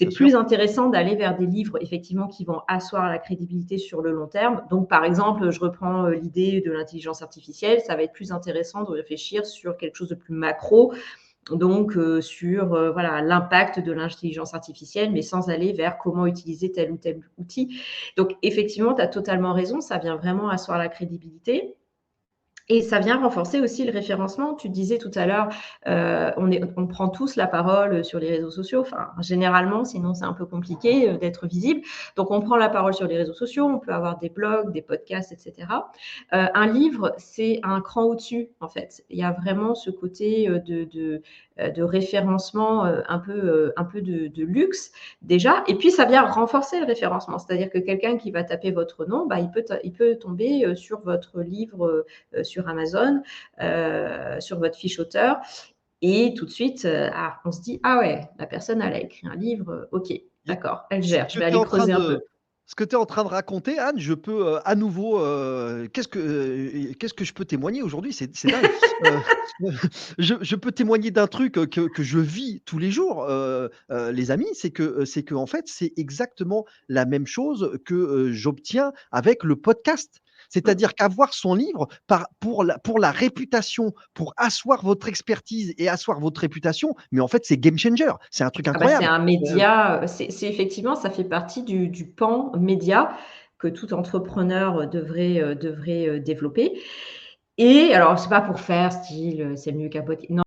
C'est bien sûr. plus intéressant d'aller vers des livres, effectivement, qui vont asseoir la crédibilité sur le long terme. Donc, par exemple, je reprends l'idée de l'intelligence artificielle. Ça va être plus intéressant de réfléchir sur quelque chose de plus macro, donc sur voilà, l'impact de l'intelligence artificielle, mais sans aller vers comment utiliser tel ou tel outil. Donc, effectivement, tu as totalement raison. Ça vient vraiment asseoir la crédibilité. Et ça vient renforcer aussi le référencement. Tu disais tout à l'heure, on prend tous la parole sur les réseaux sociaux, enfin généralement, sinon c'est un peu compliqué d'être visible. Donc on prend la parole sur les réseaux sociaux, on peut avoir des blogs, des podcasts, etc. Un livre, c'est un cran au-dessus, en fait. Il y a vraiment ce côté de référencement un peu de luxe déjà. Et puis ça vient renforcer le référencement, c'est-à-dire que quelqu'un qui va taper votre nom, bah, il peut tomber sur votre livre sur Amazon, sur votre fiche auteur. Et tout de suite, on se dit, ah ouais, la personne, elle a écrit un livre, ok, Il y a d'accord, elle ce gère, je que vais tu es aller en train creuser un peu. de ce que tu es en train de raconter, Anne, je peux, à nouveau, qu'est-ce que je peux témoigner aujourd'hui? C'est dingue. Heu, je peux témoigner d'un truc, que je vis tous les jours, les amis, c'est qu'en fait, c'est exactement la même chose que, j'obtiens avec le podcast. C'est-à-dire qu'avoir son livre pour la réputation, pour asseoir votre expertise et asseoir votre réputation, mais en fait, c'est game changer. C'est un truc Ah bah, c'est incroyable. un média, c'est effectivement, ça fait partie du pan média que tout entrepreneur devrait développer. Et alors, c'est pas pour faire style, c'est mieux qu'un podcast. Non,